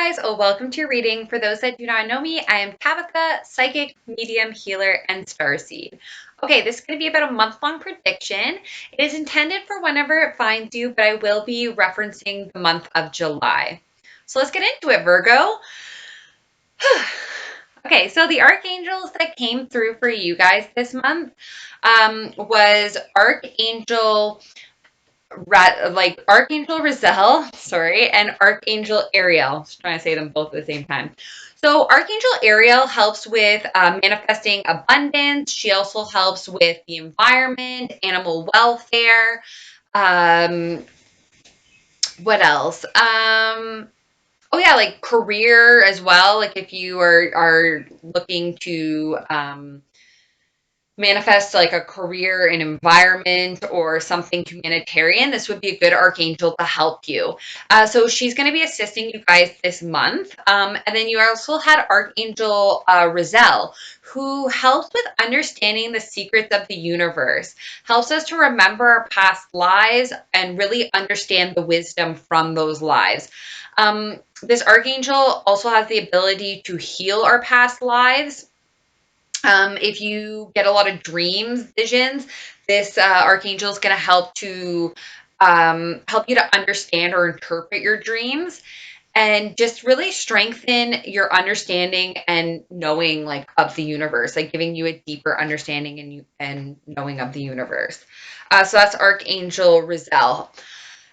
guys, welcome to your reading. For those that do not know me, I am Tabitha, psychic, medium, healer, and starseed. Okay, this is going to be about a month-long prediction. It is intended for whenever it finds you, but I will be referencing the month of July. So let's get into it, Virgo. Okay, so the archangels that came through for you guys this month was Archangel Raziel, sorry, and Archangel Ariel. Just trying to say them both at the same time. So Archangel Ariel helps with manifesting abundance. She also helps with the environment, animal welfare. Um, what else? Oh yeah, like career as well. Like if you are looking to manifest like a career, an environment, or something humanitarian, this would be a good archangel to help you. So she's going to be assisting you guys this month. And then you also had Archangel Raziel, who helps with understanding the secrets of the universe, helps us to remember our past lives and really understand the wisdom from those lives. This archangel also has the ability to heal our past lives. If you get a lot of dreams, visions, this archangel is going to help you to understand or interpret your dreams and just really strengthen your understanding and knowing like of the universe, like giving you a deeper understanding and knowing of the universe. So that's Archangel Raziel.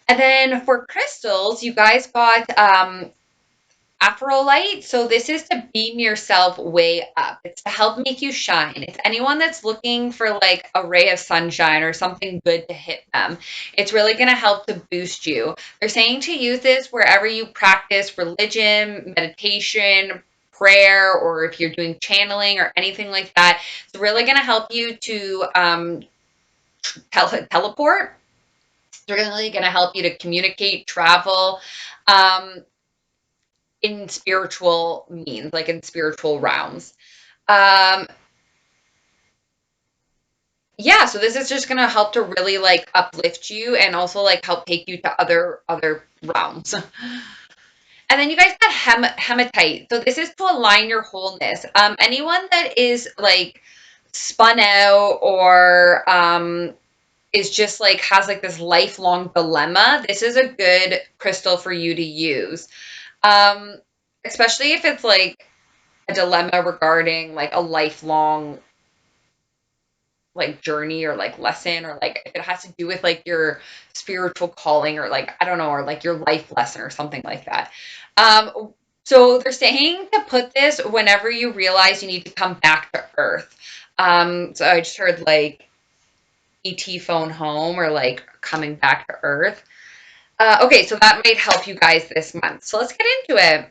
And then for crystals, you guys got Aphrodite. So this is to beam yourself way up. It's to help make you shine. It's anyone that's looking for like a ray of sunshine or something good to hit them. It's really going to help to boost you. They're saying to use this wherever you practice religion, meditation, prayer, or if you're doing channeling or anything like that. It's really going to help you to teleport. It's really going to help you to communicate, travel. In spiritual means, like in spiritual realms. Um, yeah, so this is just gonna help to really like uplift you and also like help take you to other realms. And then you guys got hematite. So this is to align your wholeness. Anyone that is like spun out or is just like has like this lifelong dilemma, this is a good crystal for you to use. Um, Especially if it's like a dilemma regarding like a lifelong like journey or like lesson, or like if it has to do with like your spiritual calling, or like I don't know, or like your life lesson or something like that. So they're saying to put this whenever you realize you need to come back to earth. So I just heard like ET phone home, or like coming back to earth. Okay, so that might help you guys this month. So let's get into it.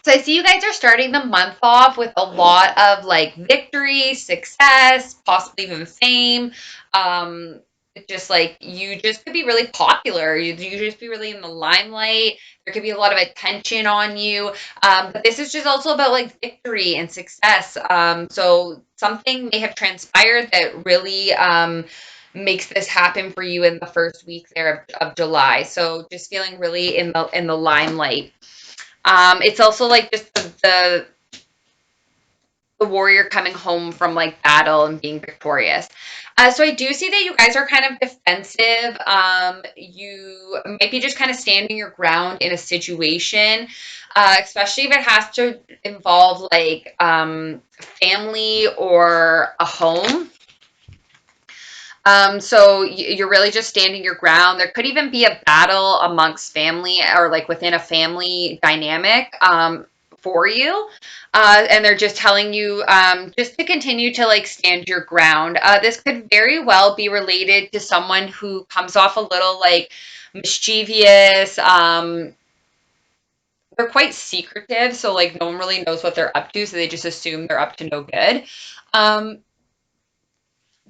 So I see you guys are starting the month off with a lot of like victory, success, possibly even fame. Just like you just could be really popular. You just be really in the limelight. There could be a lot of attention on you. But this is just also about like victory and success. So something may have transpired that really makes this happen for you in the first week there of July. So just feeling really in the limelight. It's also like just the warrior coming home from like battle and being victorious. So I do see that you guys are kind of defensive. You might be just kind of standing your ground in a situation, especially if it has to involve like family or a home. So you're really just standing your ground. There could even be a battle amongst family or like within a family dynamic for you. And they're just telling you just to continue to like stand your ground. This could very well be related to someone who comes off a little like mischievous. They're quite secretive, so like no one really knows what they're up to, so they just assume they're up to no good. Um,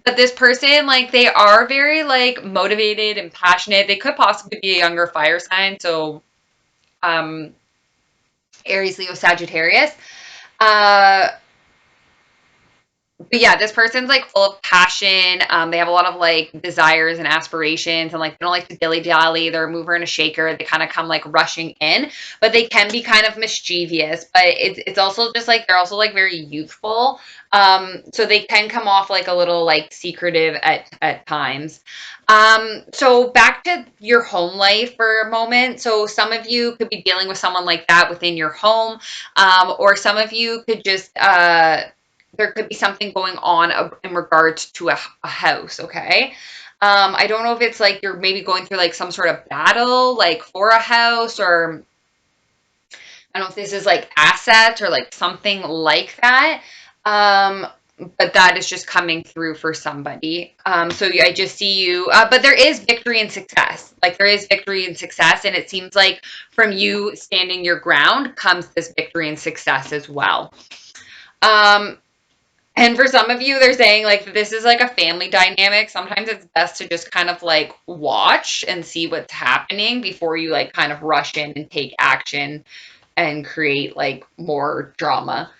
but this person, like, they are very, like, motivated and passionate. They could possibly be a younger fire sign, so um, Aries, Leo, Sagittarius. Uh, But yeah, this person's like full of passion. They have a lot of like desires and aspirations, and like they don't like to dilly dally. They're a mover and a shaker. They kind of come like rushing in, but they can be kind of mischievous. But it's also just like they're also like very youthful. So they can come off like a little like secretive at times. So back to your home life for a moment. So some of you could be dealing with someone like that within your home, or some of you could just there could be something going on in regards to a house, okay? I don't know if it's like you're maybe going through like some sort of battle, like for a house, or I don't know if this is like assets or like something like that. Um, but that is just coming through for somebody. So I just see you, but there is victory and success. Like there is victory and success, and it seems like from you standing your ground comes this victory and success as well. Um, and for some of you, they're saying like this is like a family dynamic. Sometimes it's best to just kind of like watch and see what's happening before you like kind of rush in and take action and create like more drama.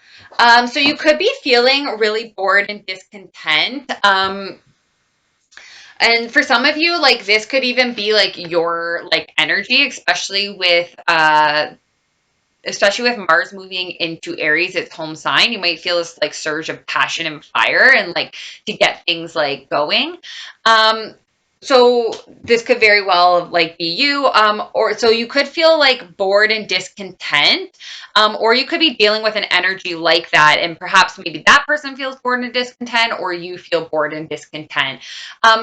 So you could be feeling really bored and discontent. And for some of you, like this could even be like your like energy, especially with Mars moving into Aries, its home sign. You might feel this like surge of passion and fire and like to get things like going. Um, so this could very well like be you, or so you could feel like bored and discontent, or you could be dealing with an energy like that, and perhaps maybe that person feels bored and discontent, or you feel bored and discontent.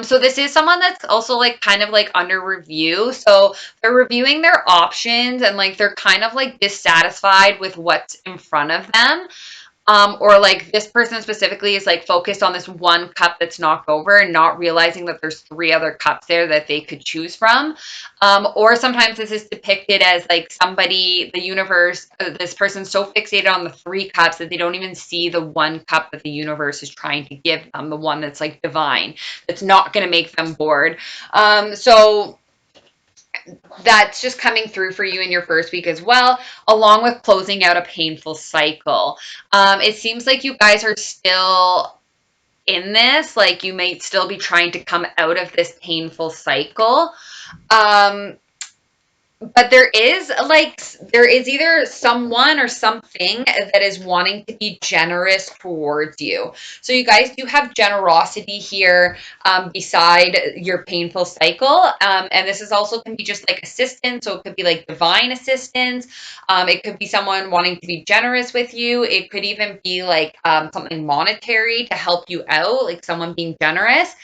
So this is someone that's also like kind of like under review. So they're reviewing their options and like they're kind of like dissatisfied with what's in front of them. Or like this person specifically is like focused on this one cup that's knocked over and not realizing that there's three other cups there that they could choose from. Or sometimes this is depicted as like somebody, the universe, this person's so fixated on the three cups that they don't even see the one cup that the universe is trying to give them, the one that's like divine, that's not going to make them bored. So that's just coming through for you in your first week as well, along with closing out a painful cycle. It seems like you guys are still in this, like you might still be trying to come out of this painful cycle. Um, but there is either someone or something that is wanting to be generous towards you. So you guys do have generosity here, beside your painful cycle. And this is also can be just like assistance. So it could be like divine assistance. It could be someone wanting to be generous with you. It could even be like something monetary to help you out, like someone being generous.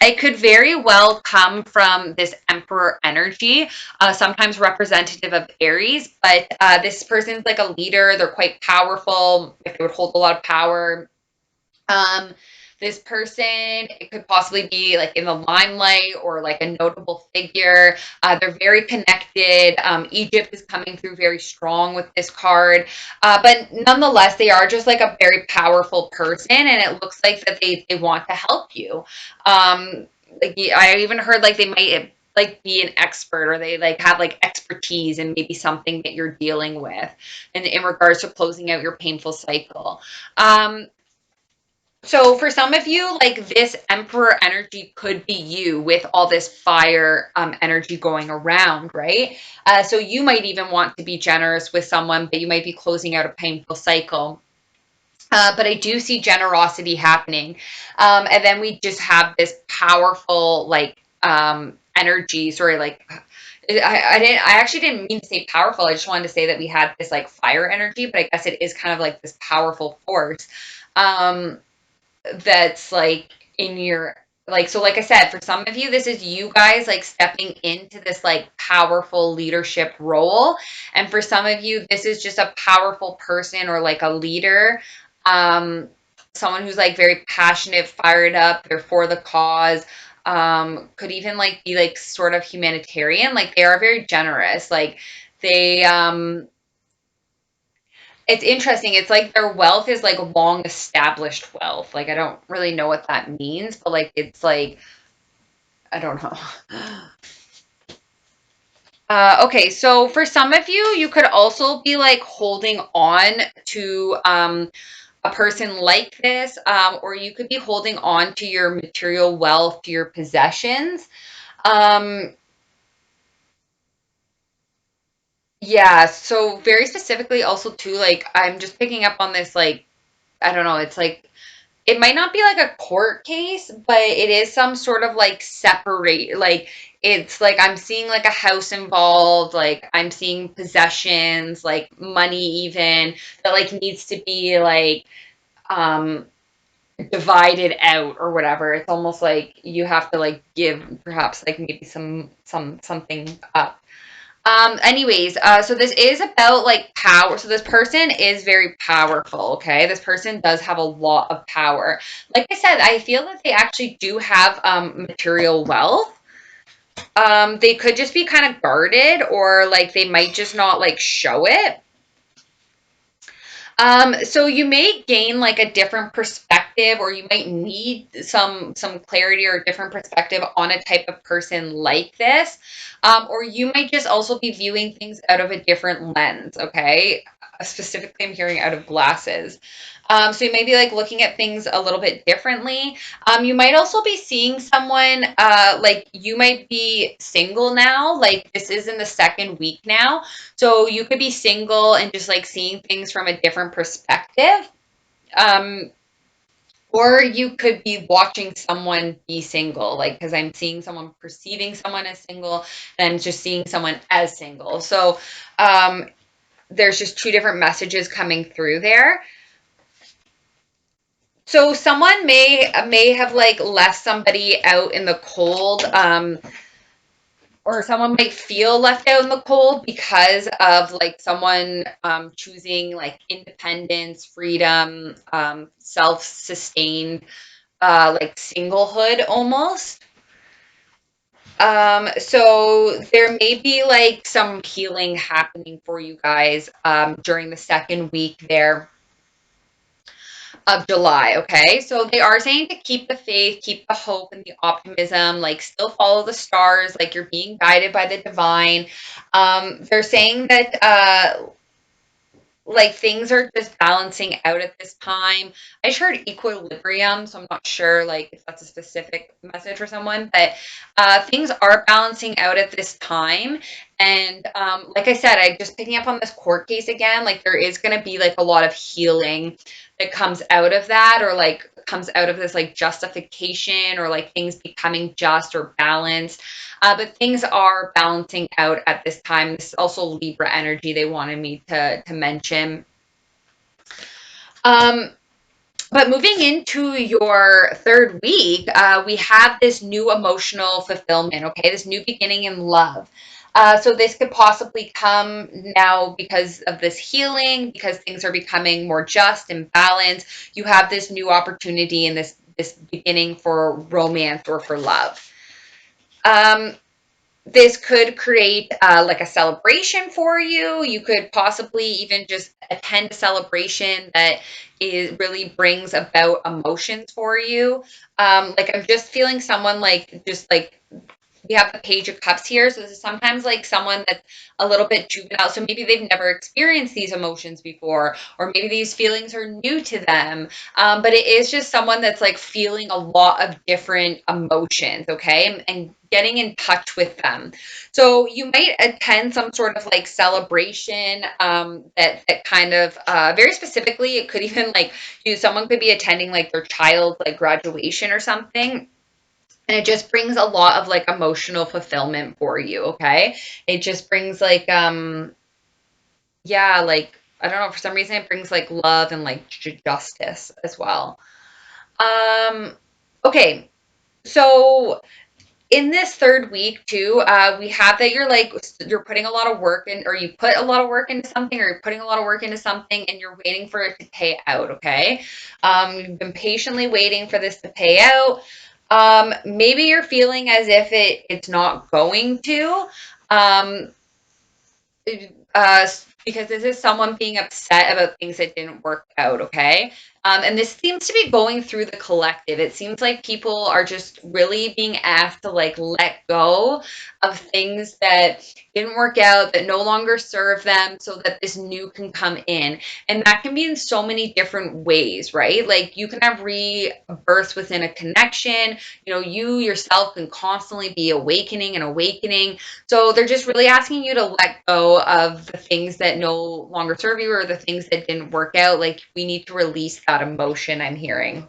It could very well come from this emperor energy, sometimes representative of Aries, but this person's like a leader. They're quite powerful. Like they would hold a lot of power. Um, this person, it could possibly be like in the limelight or like a notable figure. They're very connected. Egypt is coming through very strong with this card. But nonetheless, they are just like a very powerful person, and it looks like that they want to help you. Like I even heard like they might like be an expert or they like have like expertise in maybe something that you're dealing with in regards to closing out your painful cycle. Um, so for some of you, like this emperor energy could be you with all this fire energy going around, right? So you might even want to be generous with someone, but you might be closing out a painful cycle. But I do see generosity happening. And then we just have this powerful like energy, sorry, like I actually didn't mean to say powerful. I just wanted to say that we had this like fire energy, but I guess it is kind of like this powerful force. Um, that's like in your like so like I said, for some of you this is you guys like stepping into this like powerful leadership role, and for some of you this is just a powerful person or like a leader, um someone who's like very passionate, fired up, they're for the cause, could even like be like sort of humanitarian, like they are very generous, like they it's interesting. It's like their wealth is like long established wealth. Like I don't really know what that means, but like it's like I don't know. Okay, so for some of you, you could also be like holding on to a person like this, or you could be holding on to your material wealth, to your possessions. Um, yeah, so very specifically also too, like I'm just picking up on this, like, I don't know, it's like it might not be like a court case, but it is some sort of like separate, like it's like I'm seeing like a house involved, like I'm seeing possessions, like money even that like needs to be like um divided out or whatever. It's almost like you have to like give perhaps like maybe something up. Anyways, so this is about like power. So this person is very powerful, okay? This person does have a lot of power. Like I said, I feel that they actually do have material wealth. They could just be kind of guarded, or like they might just not like show it. So you may gain like a different perspective, or you might need some clarity or a different perspective on a type of person like this. Or you might just also be viewing things out of a different lens, okay? Specifically, I'm hearing out of glasses. So you may be like looking at things a little bit differently. You might also be seeing someone like you might be single now, like this is in the second week now. So you could be single and just like seeing things from a different perspective. Um, or you could be watching someone be single, like because I'm seeing someone perceiving someone as single, and I'm just seeing someone as single. So um, there's just two different messages coming through there. So someone may have like left somebody out in the cold, or someone might feel left out in the cold because of like someone choosing like independence, freedom, self-sustained, like singlehood almost. So there may be like some healing happening for you guys during the second week there of July, okay? So they are saying to keep the faith, keep the hope and the optimism, like still follow the stars, like you're being guided by the divine. They're saying that like things are just balancing out at this time. I just heard equilibrium, so I'm not sure like if that's a specific message for someone, but things are balancing out at this time. And like I said, I just picking up on this court case again, like there is going to be like a lot of healing that comes out of that, or like comes out of this like justification, or like things becoming just or balanced. But things are balancing out at this time. This is also Libra energy they wanted me to mention. Um, but moving into your third week, we have this new emotional fulfillment, okay? This new beginning in love. So this could possibly come now because of this healing, because things are becoming more just and balanced. You have this new opportunity and this beginning for romance or for love. Um, this could create like a celebration for you. You could possibly even just attend a celebration that is really brings about emotions for you. Like I'm just feeling someone like just like we have the page of cups here, so this is sometimes like someone that's a little bit juvenile, so maybe they've never experienced these emotions before, or maybe these feelings are new to them. But it is just someone that's like feeling a lot of different emotions, okay, and getting in touch with them. So you might attend some sort of like celebration, that kind of very specifically, it could even like someone could be attending like their child's like graduation or something, and it just brings a lot of like emotional fulfillment for you, okay? It just brings like yeah, like I don't know, for some reason it brings like love and like justice as well. Um okay, so in this third week too, we have that you're like you're putting a lot of work in, or you put a lot of work into something, or you're putting a lot of work into something and you're waiting for it to pay out, okay? You've been patiently waiting for this to pay out. Maybe you're feeling as if it's not going to. Um, uh, because this is someone being upset about things that didn't work out, okay? And this seems to be going through the collective. It seems like people are just really being asked to like let go of things that didn't work out, that no longer serve them, so that this new can come in. And that can be in so many different ways, right? Like you can have rebirth within a connection. You know, you yourself can constantly be awakening and awakening. So they're just really asking you to let go of the things that no longer serve you or the things that didn't work out. Like we need to release that emotion, I'm hearing.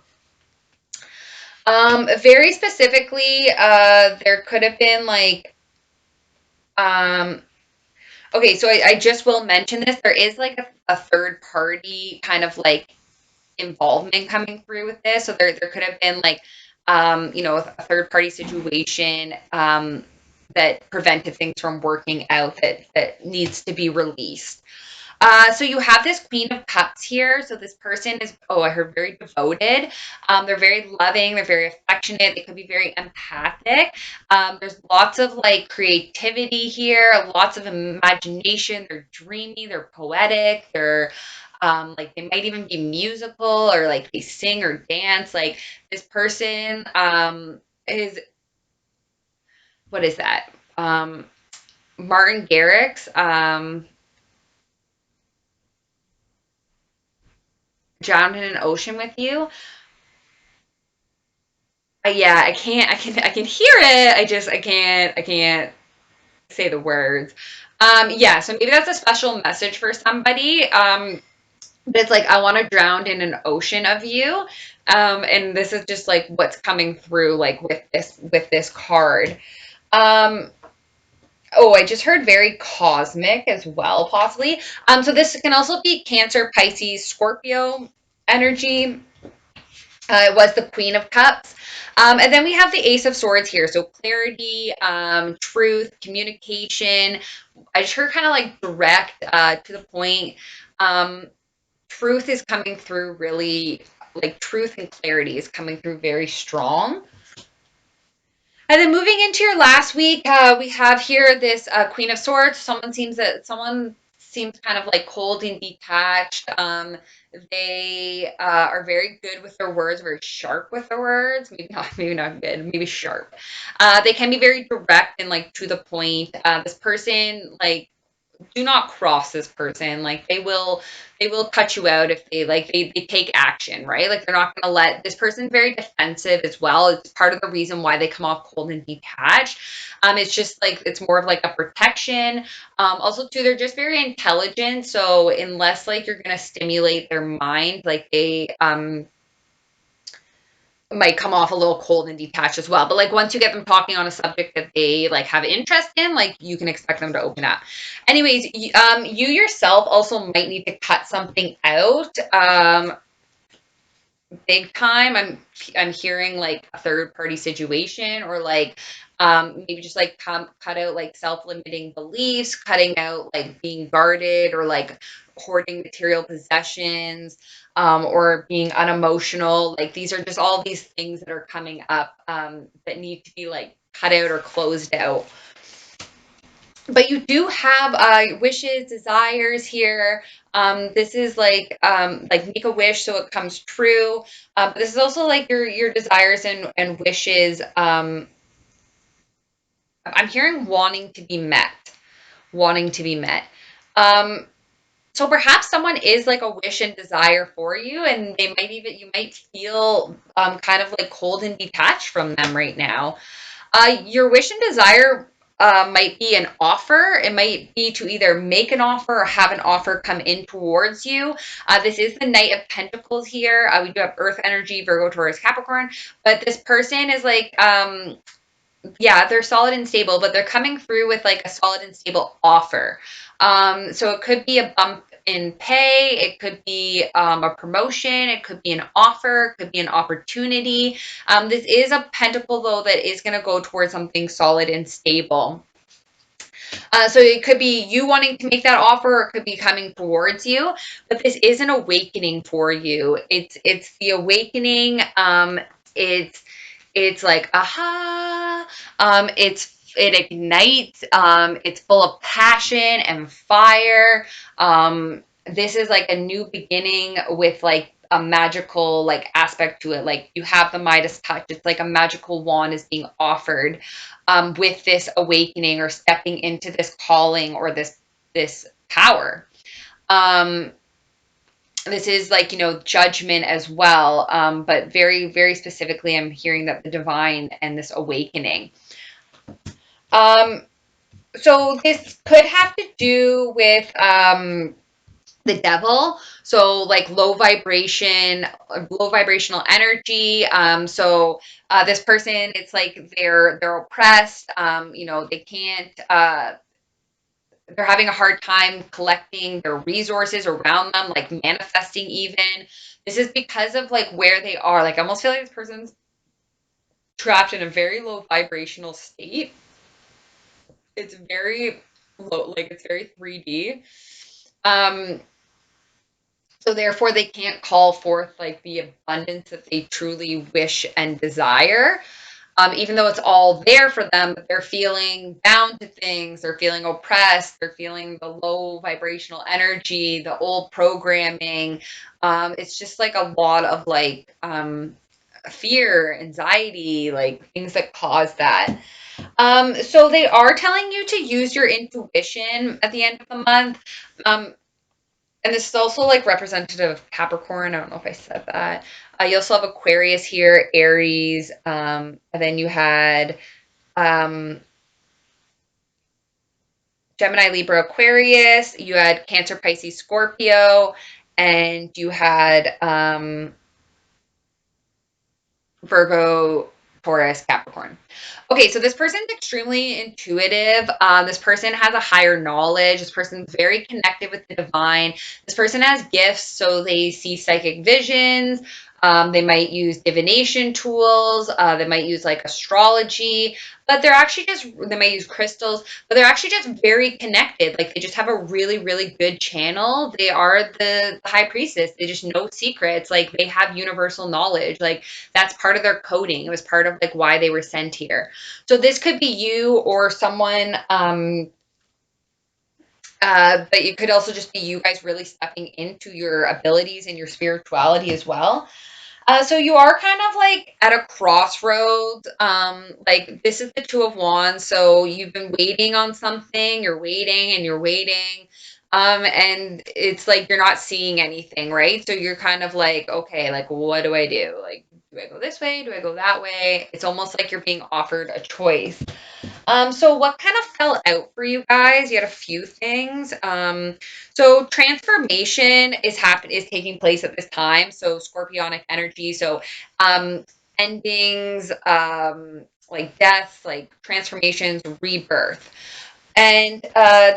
Very specifically, there could have been like, um, okay, so I just will mention this. There is like a third party kind of like involvement coming through with this. So there could have been like, you know, a third party situation that prevented things from working out that needs to be released. So you have this Queen of Cups here. So this person is, oh, I heard very devoted. They're very loving. They're very affectionate. They could be very empathic. There's lots of like creativity here, lots of imagination. They're dreamy. They're poetic. They're like they might even be musical or like they sing or dance. Like this person is, what is that? Martin Garrix. Drowned in an ocean with you. Yeah, I can't. I can hear it. I can't say the words. Yeah, so maybe that's a special message for somebody. But it's like I want to drown in an ocean of you. And this is just like what's coming through, like with this card. Um, oh, I just heard very cosmic as well, possibly. So this can also be Cancer, Pisces, Scorpio energy. It was the Queen of Cups. And then we have the Ace of Swords here. So clarity, truth, communication. I just heard kind of like direct, to the point. Um, Truth is coming through really, like truth and clarity is coming through very strong. And then moving into your last week, we have here this Queen of Swords. Someone seems kind of like cold and detached. They are very good with their words, very sharp with their words. Maybe not good, maybe sharp. They can be very direct and like to the point. This person like do not cross this person. Like they will cut you out if they take action, right? Like they're not gonna let this person very defensive as well. It's part of the reason why they come off cold and detached. It's just like it's more of like a protection. Also too, they're just very intelligent. So unless like you're gonna stimulate their mind, like they might come off a little cold and detached as well. But like once you get them talking on a subject that they like have interest in, like you can expect them to open up. Anyways, you yourself also might need to cut something out. Big time. I'm hearing like a third party situation or like maybe just like cut out like self-limiting beliefs, cutting out like being guarded or like hoarding material possessions, or being unemotional. Like these are just all these things that are coming up, that need to be like cut out or closed out. But you do have wishes, desires here. This is like make a wish so it comes true. But this is also like your desires and wishes. I'm hearing wanting to be met, wanting to be met. Um, so perhaps someone is like a wish and desire for you, and you might feel kind of like cold and detached from them right now. Your wish and desire might be an offer. It might be to either make an offer or have an offer come in towards you. This is the Knight of Pentacles here. We do have Earth energy, Virgo, Taurus, Capricorn, but this person is like, yeah, they're solid and stable, but they're coming through with like a solid and stable offer. So it could be a bump in pay, it could be a promotion, it could be an offer, it could be an opportunity. This is a pentacle though that is going to go towards something solid and stable. So it could be you wanting to make that offer, or it could be coming towards you. But this is an awakening for you. It's the awakening. It's like aha. It's it ignites. It's full of passion and fire. This is like a new beginning with like a magical like aspect to it. Like you have the Midas touch. It's like a magical wand is being offered with this awakening or stepping into this calling or this power. Um, this is like, judgment as well, but very, very specifically, I'm hearing that the divine and this awakening. Um, so this could have to do with the devil. So like low vibrational energy. This person, it's like they're oppressed. They can't. They're having a hard time collecting their resources around them, like manifesting even. This is because of like where they are. Like I almost feel like this person's trapped in a very low vibrational state. It's very low, like it's very 3D. Um, so therefore they can't call forth like the abundance that they truly wish and desire. Even though it's all there for them, but they're feeling bound to things, they're feeling oppressed, they're feeling the low vibrational energy, the old programming. It's just like a lot of like fear, anxiety, like things that cause that. So they are telling you to use your intuition at the end of the month. Um, and this is also like representative of Capricorn. I don't know if I said that. You also have Aquarius here, Aries, and then you had um, Gemini, Libra, Aquarius. You had Cancer, Pisces, Scorpio, and you had Virgo, Taurus, Capricorn. Okay, so this person's extremely intuitive. This person has a higher knowledge. This person's very connected with the divine. This person has gifts, so they see psychic visions. They might use divination tools. They might use like astrology, but they might use crystals, but they're actually just very connected. Like they just have a really, really good channel. They are the high priestess. They just know secrets. Like they have universal knowledge. Like that's part of their coding. It was part of like why they were sent here. So this could be you or someone, but it could also just be you guys really stepping into your abilities and your spirituality as well. So you are kind of like at a crossroads. Like this is the Two of Wands. So you've been waiting on something, you're waiting and you're waiting. And it's like you're not seeing anything, right? So you're kind of like, okay, like what do I do? Like, do I go this way? Do I go that way? It's almost like you're being offered a choice. So what kind of fell out for you guys? You had a few things. So transformation is taking place at this time. So scorpionic energy. So um, endings, like deaths, like transformations, rebirth. And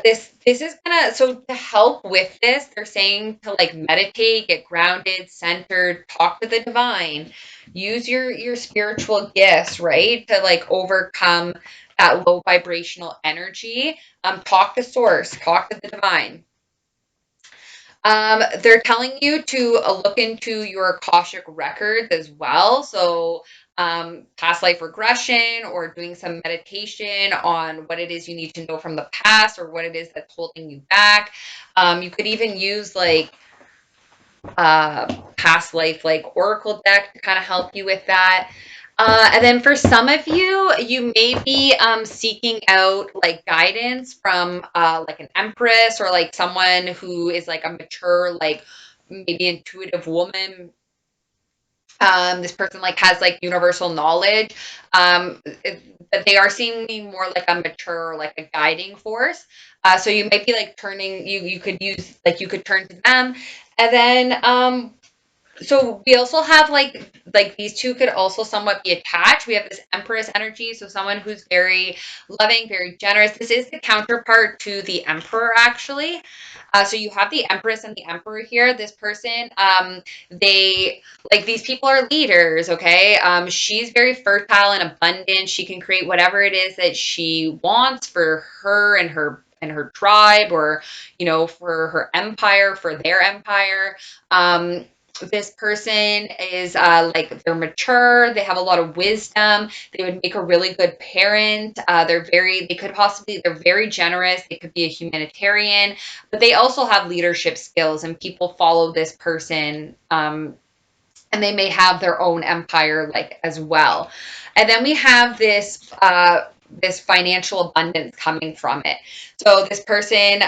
this is gonna, so to help with this, they're saying to like meditate, get grounded, centered, talk to the divine, use your spiritual gifts, right? To like overcome that low vibrational energy. Talk to source, talk to the divine. They're telling you to look into your Akashic records as well. So, past life regression or doing some meditation on what it is you need to know from the past or what it is that's holding you back. You could even use like past life like oracle deck to kind of help you with that. And then for some of you, you may be seeking out like guidance from like an empress or like someone who is like a mature, like maybe intuitive woman. This person like has like universal knowledge, but they are seeming more like a mature, like a guiding force. So you might be like turning, you could use, like you could turn to them. And then so we also have like these two could also somewhat be attached. We have this Empress energy, so someone who's very loving, very generous. This is the counterpart to the Emperor, actually. So you have the Empress and the Emperor here. This person, they like these people are leaders. Okay, she's very fertile and abundant. She can create whatever it is that she wants for her and her tribe, or for her empire, for their empire. This person is like they're mature, they have a lot of wisdom, they would make a really good parent. They're very generous, they could be a humanitarian, but they also have leadership skills and people follow this person, and they may have their own empire like as well. And then we have this financial abundance coming from it. So this person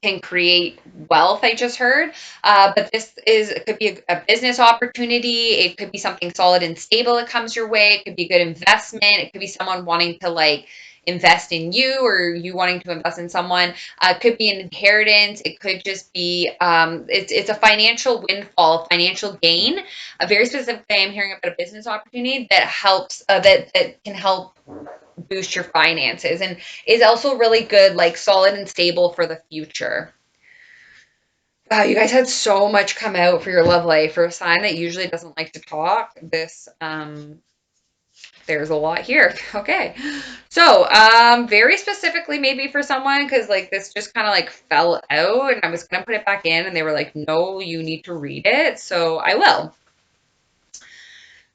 can create wealth, I just heard. But it could be a business opportunity. It could be something solid and stable that comes your way. It could be a good investment. It could be someone wanting to like invest in you or you wanting to invest in someone. It could be an inheritance. It could just be it's a financial windfall, financial gain. Very specifically, I'm hearing about a business opportunity that helps that can help boost your finances and is also really good, like solid and stable for the future. Wow, you guys had so much come out for your love life. For a sign that usually doesn't like to talk, this there's a lot here. Okay. So, very specifically maybe for someone, because like this just kind of like fell out and I was gonna put it back in and they were like, no, you need to read it. So I will.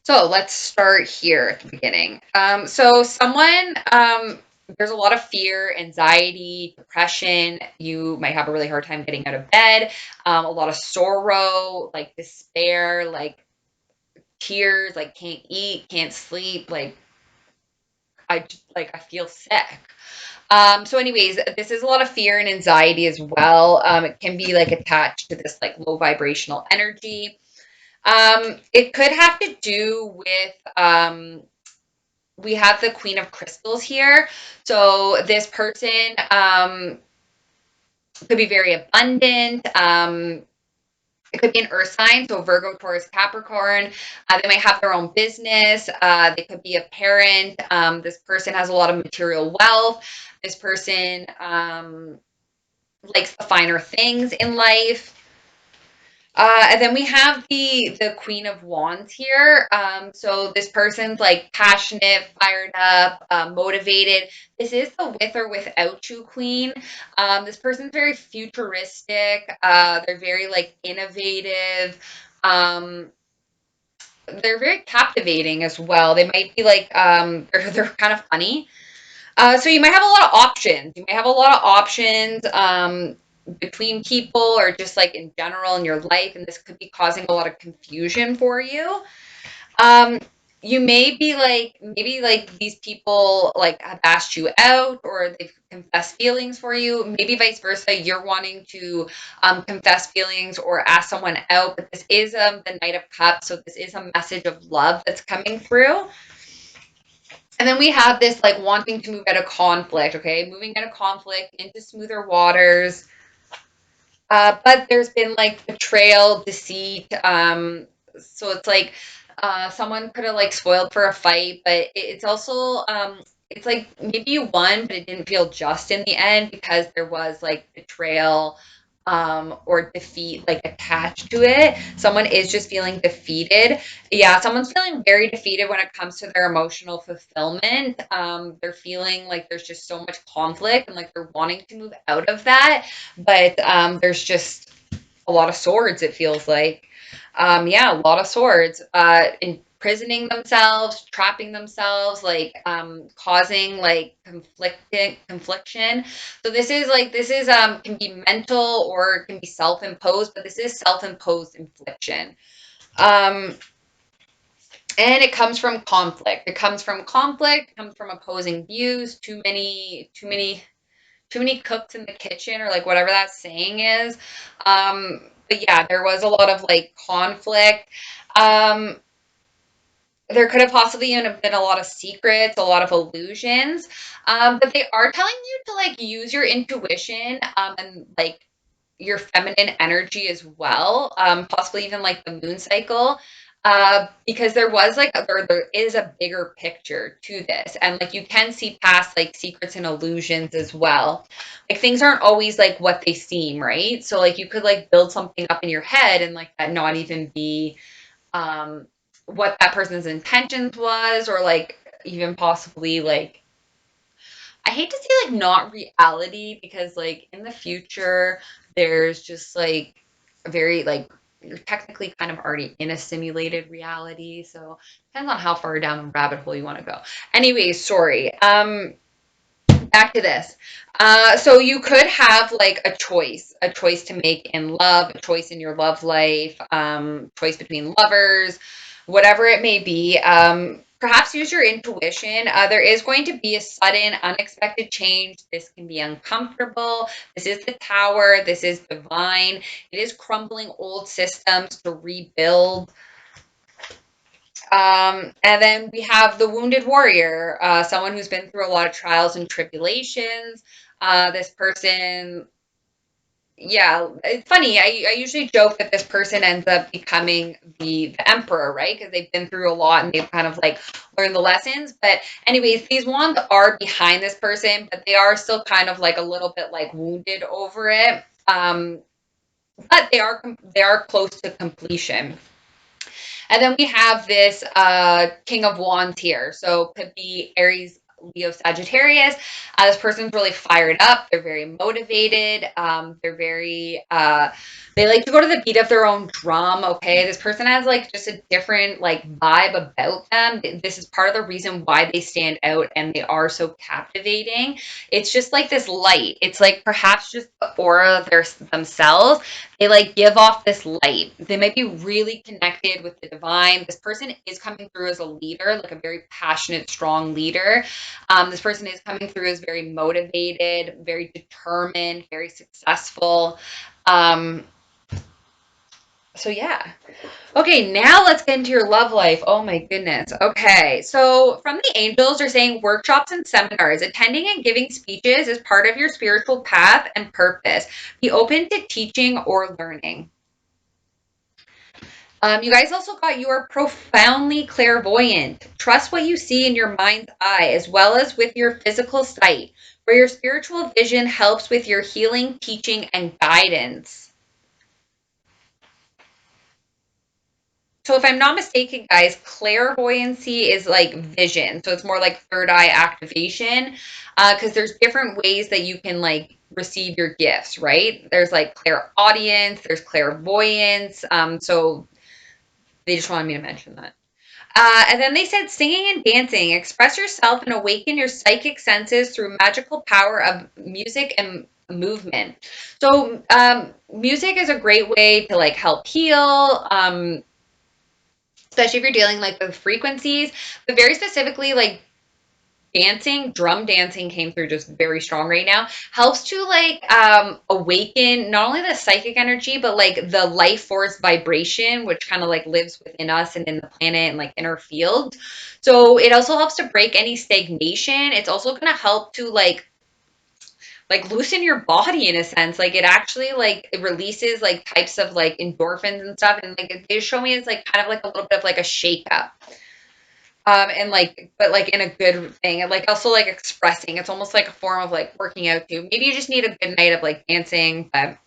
So let's start here at the beginning. So someone, there's a lot of fear, anxiety, depression. You might have a really hard time getting out of bed. A lot of sorrow, like despair, like tears, like can't eat, can't sleep, I feel sick. So anyways, this is a lot of fear and anxiety as well. It can be like attached to this like low vibrational energy. It could have to do with we have the Queen of Crystals here. So this person could be very abundant. It could be an earth sign, so Virgo, Taurus, Capricorn. They might have their own business. They could be a parent. This person has a lot of material wealth. This person likes the finer things in life. And then we have the Queen of Wands here. So this person's like passionate, fired up, motivated. This is the with or without you queen. This person's very futuristic. They're very like innovative. Um, they're very captivating as well. They might be like they're kind of funny. So you might have a lot of options. You might have a lot of options between people or just like in general in your life, and this could be causing a lot of confusion for you. Um, you may be like maybe like these people like have asked you out or they've confessed feelings for you. Maybe vice versa. You're wanting to confess feelings or ask someone out, but this is the Knight of Cups, so this is a message of love that's coming through. And then we have this like wanting to move out of conflict, okay? Moving out of conflict into smoother waters. But there's been like betrayal, deceit. So it's like someone could have like spoiled for a fight, but it's also it's like maybe you won, but it didn't feel just in the end because there was like betrayal or defeat like attached to it. Someone is just feeling defeated. Yeah, someone's feeling very defeated when it comes to their emotional fulfillment. They're feeling like there's just so much conflict and like they're wanting to move out of that, but there's just a lot of swords, it feels like. Yeah, a lot of swords. Imprisoning themselves, trapping themselves, like causing like confliction. So this is can be mental or it can be self-imposed, but this is self-imposed infliction. Um, and it comes from conflict. It comes from conflict, it comes from opposing views, too many cooks in the kitchen or like whatever that saying is. But yeah, there was a lot of like conflict. Um, there could have possibly even been a lot of secrets, a lot of illusions. But they are telling you to like use your intuition and like your feminine energy as well, possibly even like the moon cycle, because there is a bigger picture to this, and like you can see past like secrets and illusions as well. Like things aren't always like what they seem, right? So like you could like build something up in your head and like that not even be um, what that person's intentions was, or like even possibly like I hate to say like not reality because like in the future there's just like very like you're technically kind of already in a simulated reality. So depends on how far down the rabbit hole you want to go. Anyways, sorry. Back to this. So you could have like a choice to make in love, a choice in your love life, choice between lovers, whatever it may be. Perhaps use your intuition. There is going to be a sudden, unexpected change. This can be uncomfortable. This is the tower. This is divine. It is crumbling old systems to rebuild. And then we have the wounded warrior, someone who's been through a lot of trials and tribulations. This person, yeah, it's funny. I usually joke that this person ends up becoming the emperor, right? Because they've been through a lot and they've kind of like learned the lessons. But anyways, these wands are behind this person, but they are still kind of like a little bit like wounded over it. But they are close to completion. And then we have this King of Wands here. So could be Aries, Leo, Sagittarius. This person's really fired up. They're very motivated. They're very, they like to go to the beat of their own drum. Okay. This person has like just a different like vibe about them. This is part of the reason why they stand out and they are so captivating. It's just like this light. It's like perhaps just the aura of themselves. They like give off this light. They might be really connected with the divine. This person is coming through as a leader, like a very passionate, strong leader. This person is coming through as very motivated, very determined, very successful. Um, so yeah. Okay, now let's get into your love life. Oh my goodness. Okay, so from the angels, they're saying workshops and seminars, attending and giving speeches is part of your spiritual path and purpose. Be open to teaching or learning. You guys also got you are profoundly clairvoyant. Trust what you see in your mind's eye as well as with your physical sight, where your spiritual vision helps with your healing, teaching, and guidance. So if I'm not mistaken, guys, clairvoyancy is like vision. So it's more like third eye activation because there's different ways that you can like receive your gifts, right? There's like clairaudience, there's clairvoyance. So they just wanted me to mention that. And then they said singing and dancing, express yourself and awaken your psychic senses through magical power of music and movement. So music is a great way to like help heal. Especially if you're dealing like with frequencies, but very specifically like dancing, drum dancing came through just very strong right now, helps to like awaken not only the psychic energy but like the life force vibration which kind of like lives within us and in the planet and like inner field. So it also helps to break any stagnation. It's also going to help to like loosen your body in a sense. Like it actually like it releases like types of like endorphins and stuff, and like they show me it's like kind of like a little bit of like a shake up. And like but like in a good thing, and like also like expressing. It's almost like a form of like working out too. Maybe you just need a good night of like dancing. But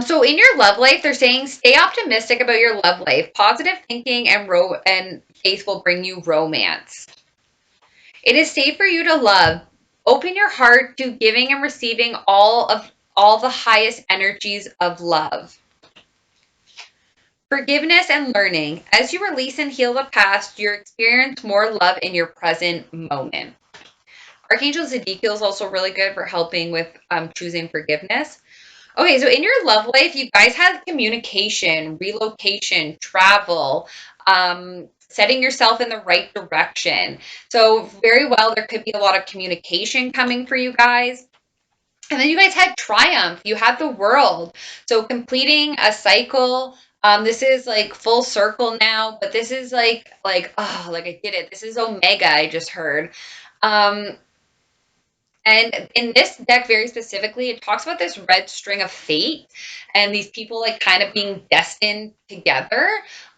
so in your love life, they're saying stay optimistic about your love life. Positive thinking and faith will bring you romance. It is safe for you to love. Open your heart to giving and receiving all the highest energies of love. Forgiveness and learning. As you release and heal the past, you experience more love in your present moment. Archangel Ezekiel is also really good for helping with choosing forgiveness. Okay, so in your love life, you guys have communication, relocation, travel, setting yourself in the right direction. So very well, there could be a lot of communication coming for you guys. And then you guys had triumph. You had the world. So completing a cycle. This is like full circle now, but this is like oh, like I did it. This is Omega. I just heard. Um, and in this deck, very specifically, it talks about this red string of fate and these people like kind of being destined together.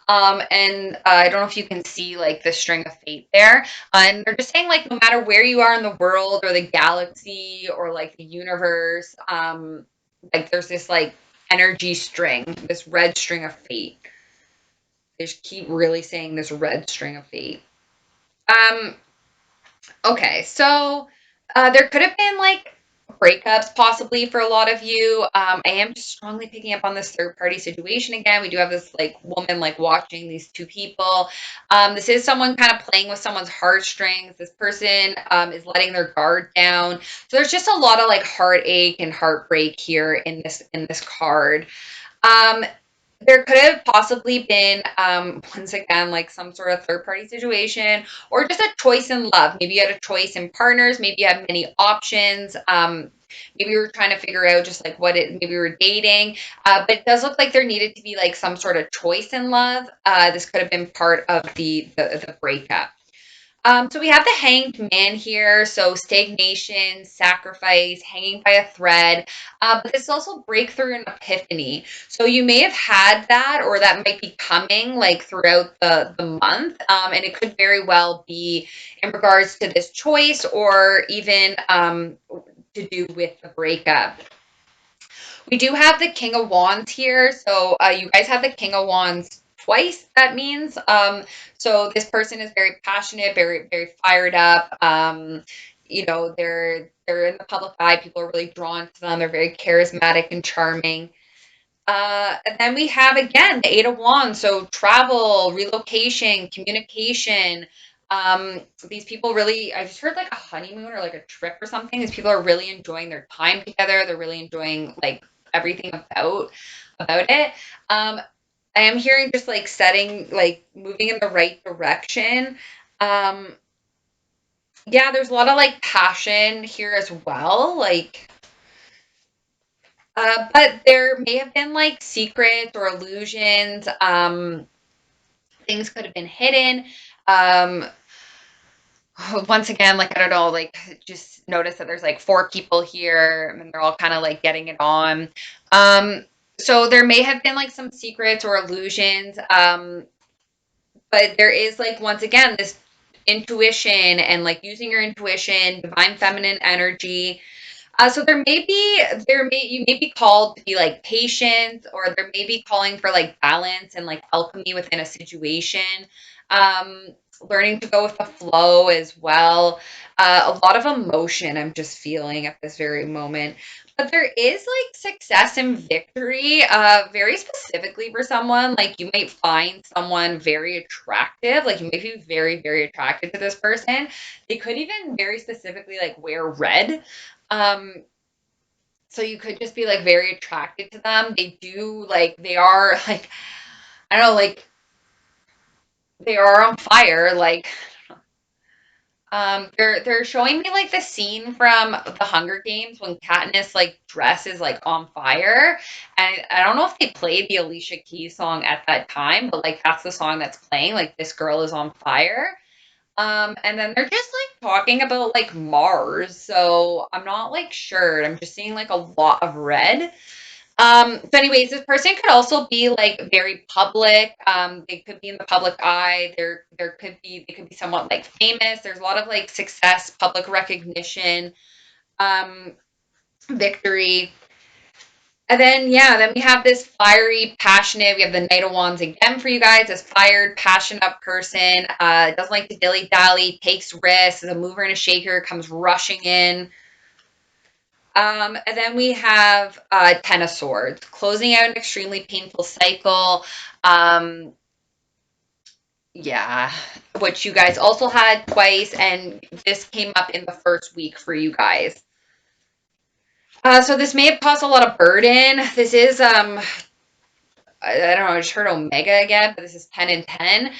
And I don't know if you can see like the string of fate there. And they're just saying like no matter where you are in the world or the galaxy or like the universe, like there's this like energy string, this red string of fate. They just keep really saying this red string of fate. Um, okay, so there could have been like breakups possibly for a lot of you. I am just strongly picking up on this third party situation again. We do have this like woman like watching these two people. This is someone kind of playing with someone's heartstrings. This person is letting their guard down. So there's just a lot of like heartache and heartbreak here in this card. Um, there could have possibly been, once again, like some sort of third party situation or just a choice in love. Maybe you had a choice in partners. Maybe you had many options. Maybe you were trying to figure out just like maybe you were dating. But it does look like there needed to be like some sort of choice in love. This could have been part of the breakup. So we have the Hanged Man here. So stagnation, sacrifice, hanging by a thread. But this is also breakthrough and epiphany. So you may have had that, or that might be coming like throughout the month. And it could very well be in regards to this choice or even to do with the breakup. We do have the King of Wands here. So you guys have the King of Wands twice, that means. So this person is very passionate, very, very fired up. They're in the public eye. People are really drawn to them. They're very charismatic and charming. And then we have again the Eight of Wands, so travel, relocation, communication. These people really, I just heard like a honeymoon or like a trip or something. These people are really enjoying their time together. They're really enjoying like everything about it. I am hearing just like setting, like moving in the right direction. Um, yeah, there's a lot of like passion here as well. But there may have been like secrets or illusions. Things could have been hidden. Um, Once again, like I don't know, like just notice that there's like four people here and they're all kind of like getting it on. Um, so there may have been like some secrets or illusions. But there is like once again this intuition and like using your intuition, divine feminine energy. So you may be called to be like patient, or there may be calling for like balance and like alchemy within a situation. Um, Learning to go with the flow as well. A lot of emotion I'm just feeling at this very moment. But there is like success and victory, very specifically for someone. Like you might find someone very attractive. Like you may be very, very attracted to this person. They could even very specifically like wear red. Um, so you could just be like very attracted to them. They are like, I don't know, like they are on fire. Like, they're showing me like the scene from the Hunger Games when Katniss like dress is like on fire. And I don't know if they played the Alicia Keys song at that time, but like that's the song that's playing, like this girl is on fire. And then they're just like talking about like Mars. So I'm not like sure. I'm just seeing like a lot of red. So anyways, this person could also be like very public. They could be in the public eye. They could be somewhat like famous. There's a lot of like success, public recognition, um, victory. And then we have this fiery, passionate. We have the Knight of Wands again for you guys. This fired, passionate person. Doesn't like to dilly dally, takes risks, is a mover and a shaker, comes rushing in. And then we have Ten of Swords, closing out an extremely painful cycle. Um, yeah, which you guys also had twice, and this came up in the first week for you guys. So this may have caused a lot of burden. This is I don't know, I just heard Omega again, but this is 10 and 10.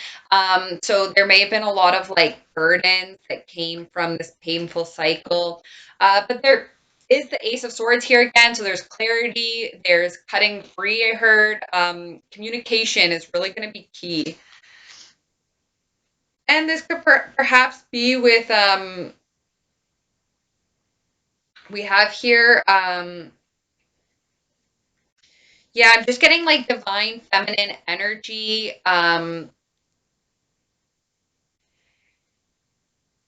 So there may have been a lot of like burdens that came from this painful cycle. But there is the Ace of Swords here again. So there's clarity, there's cutting free, I heard. Communication is really going to be key. And this could perhaps be with, we have here, yeah, I'm just getting like divine feminine energy.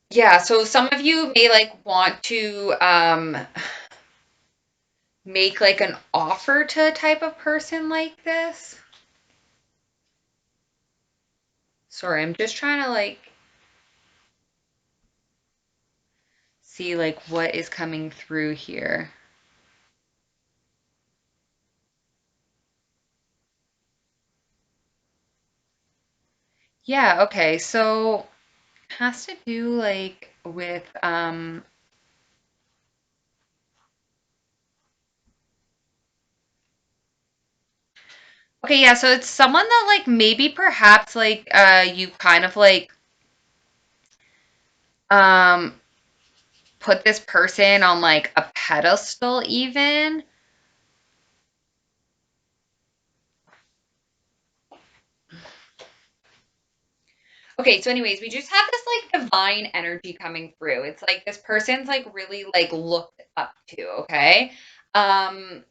Yeah, so some of you may like want to make like an offer to a type of person like this. Sorry, I'm just trying to like see like what is coming through here. Yeah, okay. So has to do like with okay, yeah, so it's someone that like maybe perhaps like you kind of like um put this person on like a pedestal even. Okay, so anyways, we just have this like divine energy coming through. It's like this person's like really like looked up to, okay? Um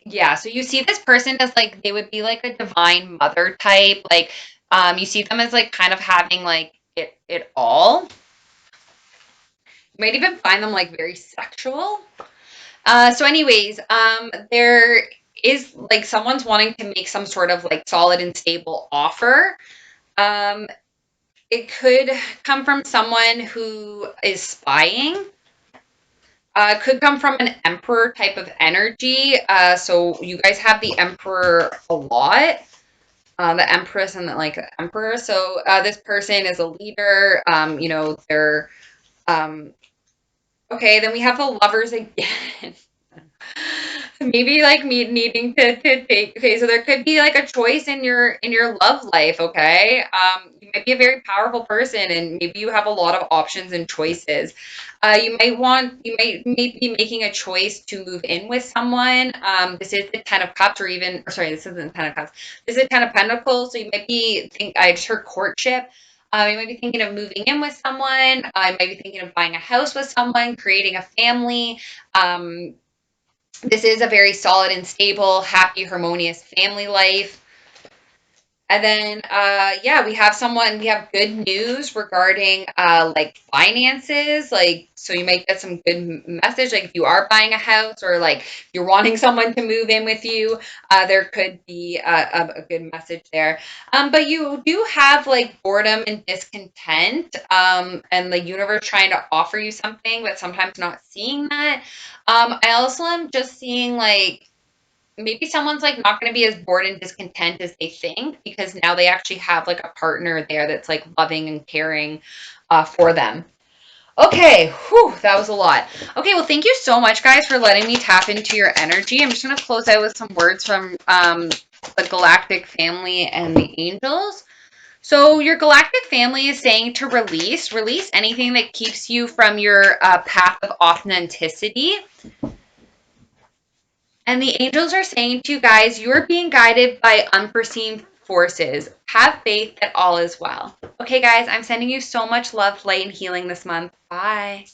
yeah, so you see this person as like they would be like a divine mother type. Like you see them as like kind of having like it all. You might even find them like very sexual. So anyways, there is like someone's wanting to make some sort of like solid and stable offer. Um, it could come from someone who is spying. Could come from an emperor type of energy. So you guys have the emperor a lot. The empress and the like emperor. So this person is a leader. They're okay. Then we have the lovers again. Maybe like me needing to take okay, so there could be like a choice in your love life, okay? You might be a very powerful person and maybe you have a lot of options and choices. You may be making a choice to move in with someone. This is the Ten of Cups, or even, or sorry, this isn't Ten of Cups. This is Ten of Pentacles. So you might be I just heard courtship. You might be thinking of moving in with someone. You might be thinking of buying a house with someone, creating a family. This is a very solid and stable, happy, harmonious family life. And then, yeah, we have good news regarding like finances. Like, so you might get some good message. Like, if you are buying a house or like you're wanting someone to move in with you, there could be a good message there. But you do have like boredom and discontent, and the universe trying to offer you something, but sometimes not seeing that. I also am just seeing like maybe someone's like not going to be as bored and discontent as they think because now they actually have like a partner there that's like loving and caring for them. Okay, whew, that was a lot. Okay, well, thank you so much, guys, for letting me tap into your energy. I'm just going to close out with some words from the galactic family and the angels. So, your galactic family is saying to release anything that keeps you from your path of authenticity. And the angels are saying to you guys, you are being guided by unforeseen forces. Have faith that all is well. Okay, guys, I'm sending you so much love, light, and healing this month. Bye.